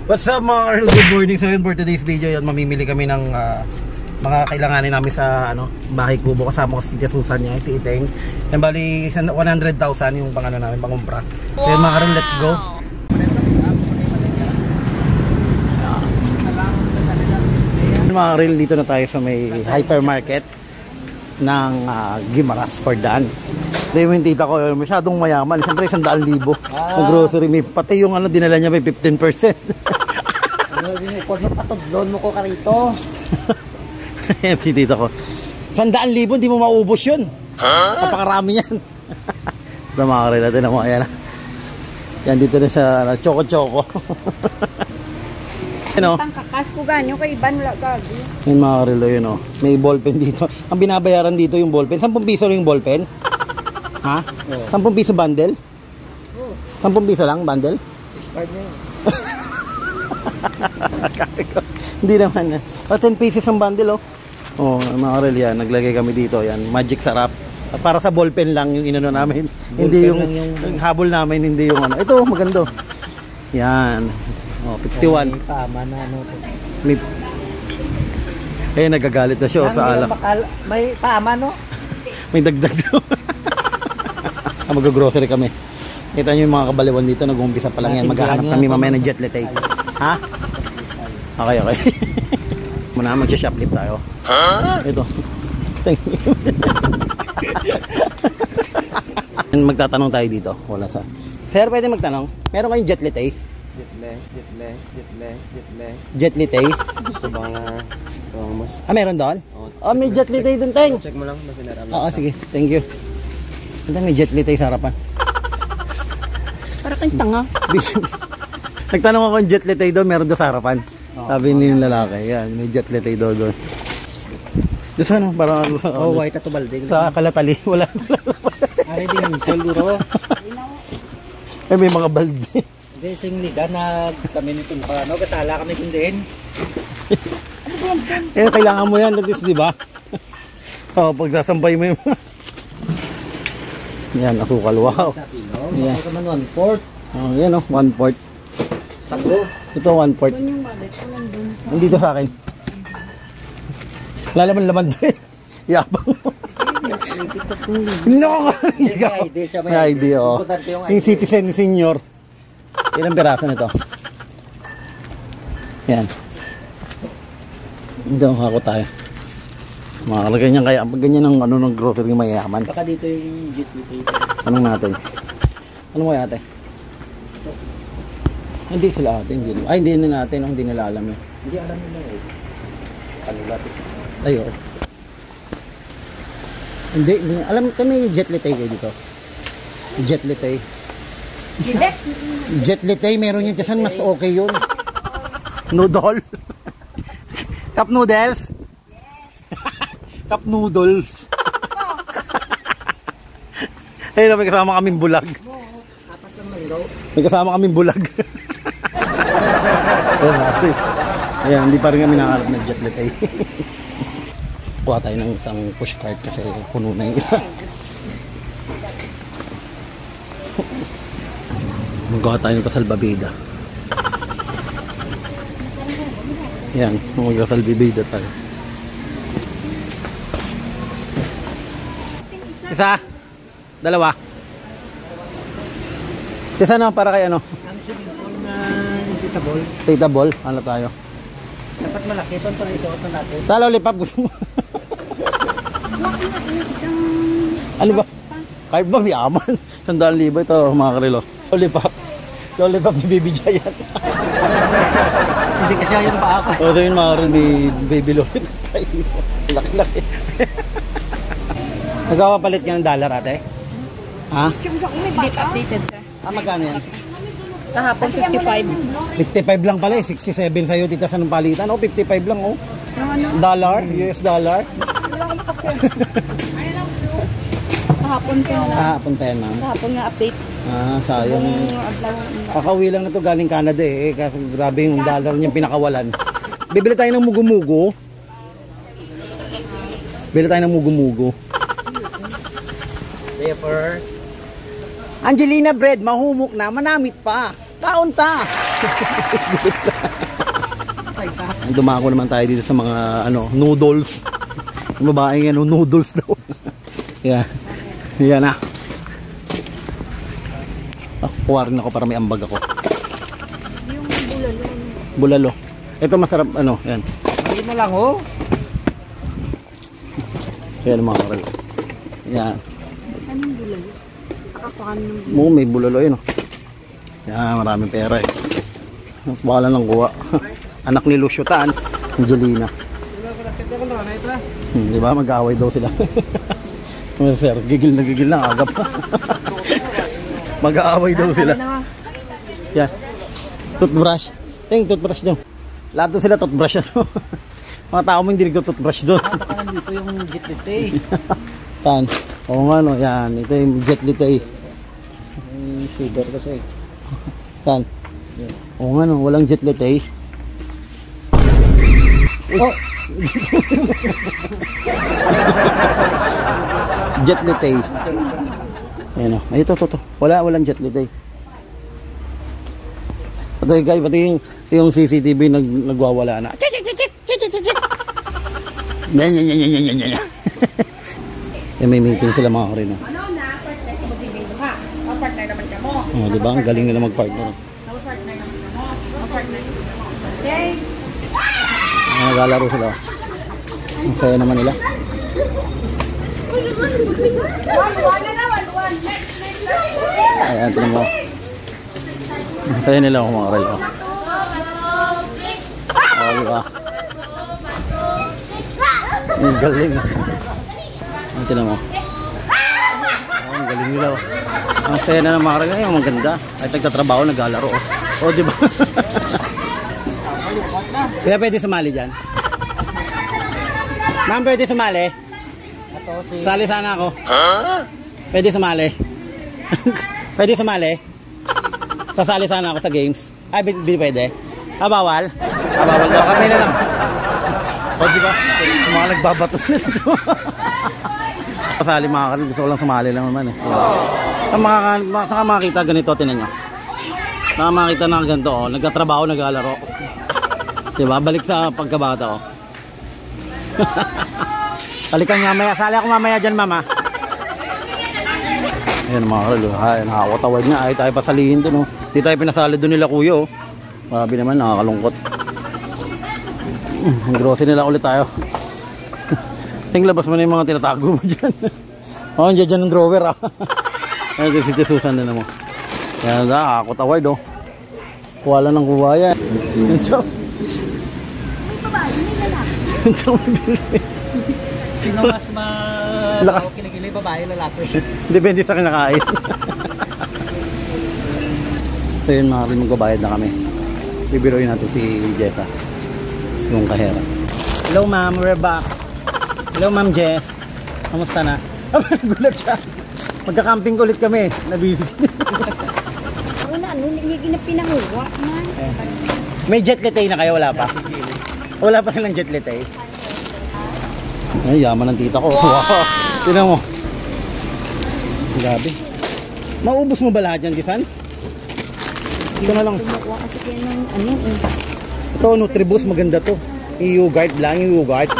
What's up mga Carl? Good morning. So yun, for today's video yun, mamimili kami ng mga kailanganin namin sa bahay kubo. Kasama ko si Tia Susan niya, si Iteng. Yan bali 100,000 yung namin pangumpra. So yun mga Carl, let's go. Mga Carl, dito na tayo sa may hypermarket ng Guimaras, Cordaan. Dahil yung tita ko, masyadong mayaman. Siyempre 100,000 ng grocery. May, pati yung dinala niya may 15%. Doon mo ko ka rito. Si tita ko, 100,000, hindi mo maubos yun. Napakarami yan. Ito mga Karel natin na mga yan. Yan dito na sa choco-choco. Pangkakas ko ganyo kay Iban wala gagi. Yung mga Karel yun o. May ballpen dito. Ang binabayaran dito yung ballpen. 10 piso lang yung ballpen. Ha? 10 piso bundle? 10 piso lang bundle? Expired na yun. Hindi naman. 10 pieces ang bundle oh. Oh, mga Karel yan. Naglagay kami dito. Yan. Magic sarap. Para sa ballpen lang yung inano namin. Hindi yung habol namin. Hindi yung ano. Ito maganda. Yan. Oh, 51. May tama na ano. Eh, nagagalit na siya sa alak. May tama no? May dagdag daw. Mag-grocery kami. Kita nyo yung mga kabaliwan dito. Nag-uumpisa pa lang yan. Maghahanap kami mamaya ng jet latte. Ha? Okay, okay. Muna mag-shoplift tayo. Ito. Magtatanong tayo dito. Wala sa. Sir, pwede magtanong? Meron kayong jet latte? Jet latte? Gusto ba nga mas? Ah, meron doon? Oh, may jet latte doon, Teng. Check mo lang. Oo, sige. Thank you. May jet latte sa harapan. Para kang tanga. Nagtanong ako ng jet latte doon, meron doon sa harapan. Sabi ni yung lalaki, yan, may jet latte doon. Doon sa ano, parang sa white at balding. sa Kalatali, wala. Ari din, siguro. Eh, may mga balde. Hindi, sing liga na kami nitong paano, kasala kami kundiin. Eh, kailangan mo yan, at least, di ba? Oh, pagsasampay mo yung yan, asukal, wow. Yan. Ako naman 1/4. Oh, yan oh, 1/4. Sakto. Ito 1/4. Nandito sa akin. Lalaman-laman din. Yabang mo. No! May idea, oh. Yung citizen, yung senior. Ilang piraso nito? Yan. Ito, ako tayo. Makalagay niyan kaya. Pag ganyan ang ng grocery mayaman. Baka dito yung jet latte. Anong natin? Anong kaya ate? Hindi sila ate. Hindi. Ay, hindi na natin. Hindi nila alam yun. Hindi alam nila eh. Ano natin? Ayo. Hindi. Alam ko may jet latte kayo dito. Jet latte. Jet latte. Meron yun. Diyan mas okay yun. Noodle. Cup noodles. Cup noodles. Ayun, may kasama kaming bulag. May kasama kaming bulag. Ayan, hindi pa rin kami nakakalap ng jet latte. Kuha tayo ng isang pushcart kasi puno na yung isa. Magawa tayo ng kasalbabida. Ayan, mag-kasalbabida tayo. Isa? Dalawa? Isa na para kay ano? Ang swimming pool na inflatable. Inflatable? Ano tayo? Dapat malaki. Ito ang isuot na natin. Talo lipap gusto mo? Ano ba? Kahit ba yaman? 100,000 ito mga karelo. Lollipop. Lollipop ni Baby Giant. Hindi kasi yung pa ako. O ito yung mga karelo ni Baby Lollipop. Laki-laki. Nagpapalit ka ng dollar ate? Ha? Hindi pa updated sir. Ah, magkano yan? Kahapon 55. 55 lang pala eh. 67 sa'yo tita sa nung palitan. Oh, 55 lang oh. Dollar? US dollar? Kahapon pa na. Kahapon pa yan ma'am. Kahapon nga update. Ah, sayang. Kakauwi lang na to galing Canada eh. Kasi grabe yung dollar niya pinakawalan. Bibili tayo ng mugo-mugo. Bibili tayo ng mugo-mugo. Therefore, Angelina bread, mahumok na, manamit pa. Kaunta. Dumako naman tayo dito sa mga noodles. Yung babaeng noodles daw. Yan. Yan na. Kuha rin ako para may ambag ako. Yung bulalo. Bulalo. Ito masarap yan. Ayun na lang oh. Yan mga karal. Yan. Anong bulalo? Akapakan ng bulalo. May bulalo yun. Yan, maraming pera eh. Baka lang kuha. Anak ni Lucio Tan, Angelina. Di ba? Mag-aaway daw sila. Sir, gigil na agap. Mag-aaway daw sila. Yan. Toothbrush. Toothbrush daw. Lahat daw sila toothbrush. Mga tao mo hindi nagtutoothbrush doon. Dito yung jetlite. Tan. Oo nga no, yan. Ito yung jetlite. Yung sugar kasi. Tan. Oo nga no, walang jetlite. Oh. Jetlite. Ayan o. Ay, ito. Walang jetlite. Pati guys, pati yung CCTV nagwawala na. May meeting sila mga karin. Partner ka magbibigay ha? O partner naman ka mo. Oh, diba? Ang galing nila mag-partner. Partner naman ka mo. O partner naman ka mo. Okay? Naglalaro sila. Ang saya naman nila. Ayan, tinan mo. Ang saya nila ako mga karal. Oh, diba? Ang galing. Ang tinan mo. Ang galing nila. Ang saya na ng mga karal. Ang maganda. Ay nagtatrabaho, naglalaro. Oh, diba? Kaya pwede sumali dyan? Ma'am, pwede sumali? Sali sana ako. Pwede sumali? Pwede sumali? Sasali sana ako sa games. Ay, hindi pwede? Bawal? Bawal daw. Kami na lang. O, diba? Mga nagbabatos na ito. Sasali mga kanil. Gusto ko lang sumali lang naman eh. Saka makakita ganito, tinan nyo. Saka makakita na ganito, oh. Nagkatrabaho, naglalaro. Diba? Balik sa pagkabata, oh. Balikan mamaya. Sali ako mamaya dyan, mama. Ayan mga karalo. Nakakatawad nga. Ay tayo pasalihin dun, oh. Di tayo pinasali dun nila kuya, oh. Grabe naman, nakakalungkot. Ang grocery nila ulit tayo. Tingnan, labas mo na yung mga tinatago mo dyan. Oh, andyan dyan ng drawer, ah. Ayan, si Susan na mo. Ayan, nakakatawad, oh. Kuha lang ng kuha yan. Ito. Sino mas kilikili, babae, lalaki? Depende sa kinakain. So yun mga rin, magbabayad na kami. Bibiroin natin si Jessa, yung kahera. Hello ma'am, we're back. Hello ma'am Jess. Kamusta na? Gulat siya. Magka-camping ulit kami. Nabisi. Wala, hindi na pinanguwa man. May jet latay na kayo? Wala pa? Wala pa silang jet latay? Ay, yaman ng tita ko. Wow! Tignan mo. Grabe. Maubos mo ba lahat yan, Gisan? Ito na lang. Tumakuha kasi kaya ng Ito, Nutribus, maganda to. Yogurt lang, yung yogurt.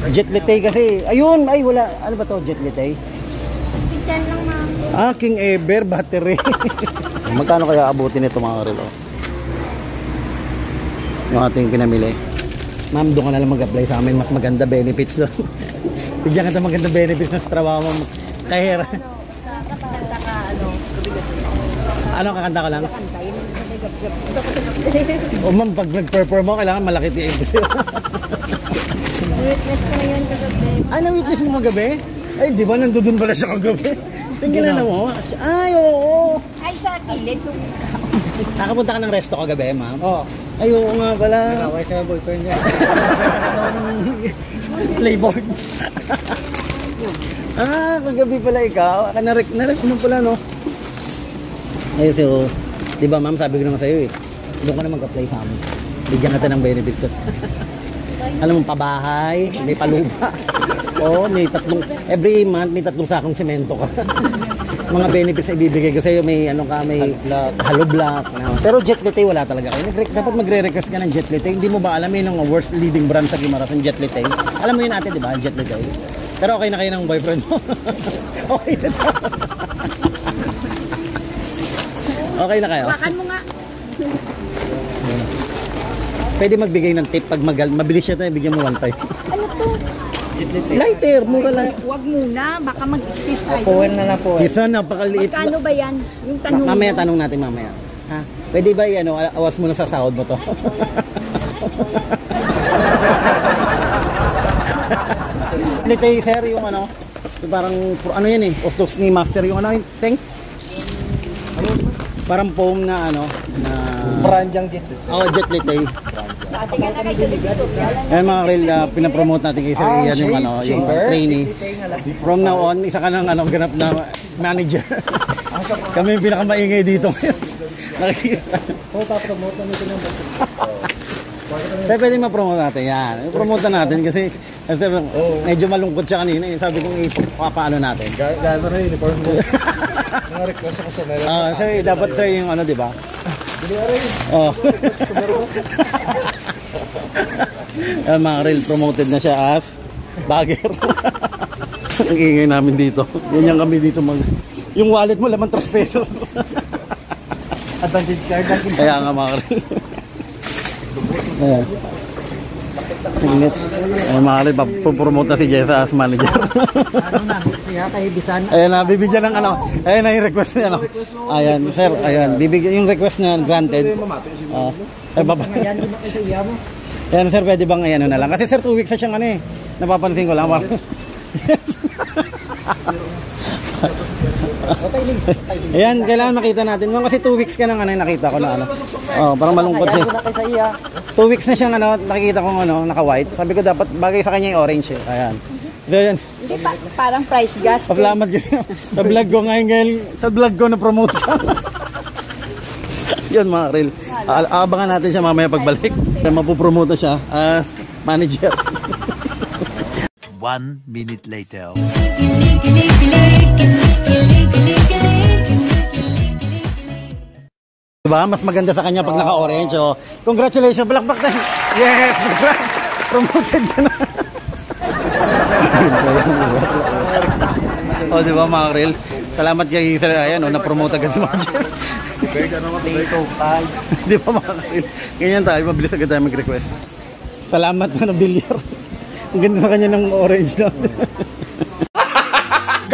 Jet latay kasi. Ayun, ay wala. Ano ba to, jet latay? Tigyan lang ma'am. Ah, King Ever battery. Magkano kaya abutin ito mga karelo? Yung ating pinamili. Ma'am, doon ka na lang mag-apply sa amin. Mas maganda benefits doon. Bigyan ka na maganda benefits sa trabaho mo. Kahera. Kakanta ka, Ano, kakanta ka lang? O ma'am, pag nag-perform mo, kailangan malaki tiyan ko sila. Witness ko na yun kagabi. Ay, na-witness mo kagabi? Ay, di ba nandun pala siya kagabi? Tingnan na mo. Ay, oo. Ay, sa kilid. Nakapunta ka ng resto kagabi, ma'am? Oo. Ay, oo nga pala. Nakaway sa boyfriend niya. Playboard. Kagabi pala ikaw. Narek mo pala, no? Ay, so, di ba ma'am, sabi ko naman sa'yo eh. Doon ka na mag-apply sa amin. Bigyan ka ng benefits ko. Alam mo, pabahay, may paluba. Oo, may tatlong, every month may tatlong sakong semento ka. mga benefits na ibibigay ko sa'yo. May ano ka, may hollow block. Pero Jet Latte wala talaga kayo. Dapat magre-request ka ng Jet Latte. Hindi mo ba alam yun ang worst leading brand sa Guimaras ng Jet Latte? Alam mo yun ate, di ba? Jet Latte. Pero okay na kayo ng boyfriend mo. Okay na to. Okay na kayo? Wakan mo nga. Pwede magbigay ng tip pag mabilis siya ito, bigyan mo 1.5. Ano to? Lighter, mura lang. Huwag muna, baka mag-exist tayo. Puwan na lang po. Jason, napakaliit. Magkano ba yan? Yung tanong Mamaya mo. tanong natin mamaya. Ha? Pwede ba ano, awas mo na sa sahod mo to? Litay sir, yung ano, yung parang ano yan eh, Ostos ni Master yung ano, Teng? Parang foam na ano, na Brandyang jet. oh, Jet Litay. Dati ka na kayo sa social. Yan mga real, pinapromote natin kay Sir Ian yung ano, yung trainee. From now on, isa ka ng ano, ganap na manager. Kami yung pinakamaingay dito ngayon. Nakikita. Oo, papromote namin ito ng Kaya pwede ma-promote natin yan. I-promote na natin kasi medyo malungkot siya kanina. Sabi kong ipapaano natin. Gano'n na yung uniform mo. Mga request ako sa meron. Sir, dapat sir yung ano, di ba? Oh. Mga real promoted na siya as bagger. Ang ingay namin dito. Ganyan kami dito yung wallet mo laman 3 pesos. Advantage card lang. Kaya nga mga real. Ayan. Ingat. Ay mga real, papromote na si Jessa as manager. Ano na, siya kay Bisan. Ayan na, bibigyan ng ano. Ayan na yung request niya. Ano. Ayan, sir, ayan. Bibigyan yung request niya, granted. Ay, baba. Yan, di ba kayo sa iya mo? Ayan, sir, pwede bang ayan na lang? Kasi sir, 2 weeks na siyang ano eh. Napapansin ko lang. Ayan, kailangan makita natin. Kasi 2 weeks ka nang ano, nakita ko na ano. Oh, parang malungkot siya. Yan, na kayo sa iya. 2 weeks na siyang ano, nakikita kong ano, naka-white. Sabi ko dapat bagay sa kanya yung orange eh. Ayan. So, ayan. Hindi pa, parang price gas. Paplamat kasi sa vlog ko ngayon, sa vlog ko na promote ka. Yun mga real. Aabangan natin siya mamaya pagbalik. Mapupromote na siya as manager. 1 minute later. Diba? Mas maganda sa kanya pag naka-orange. So, congratulations. Balakbak tayo. Yes! Promoted ka na. O, diba mga real? Salamat kay Sir Ayan, no, na-promote agad si Major. Di ba mga real? Ganyan tayo, mabilis agad tayo mag-request. Salamat na bilyar. Ang ganda na kanya ng orange na.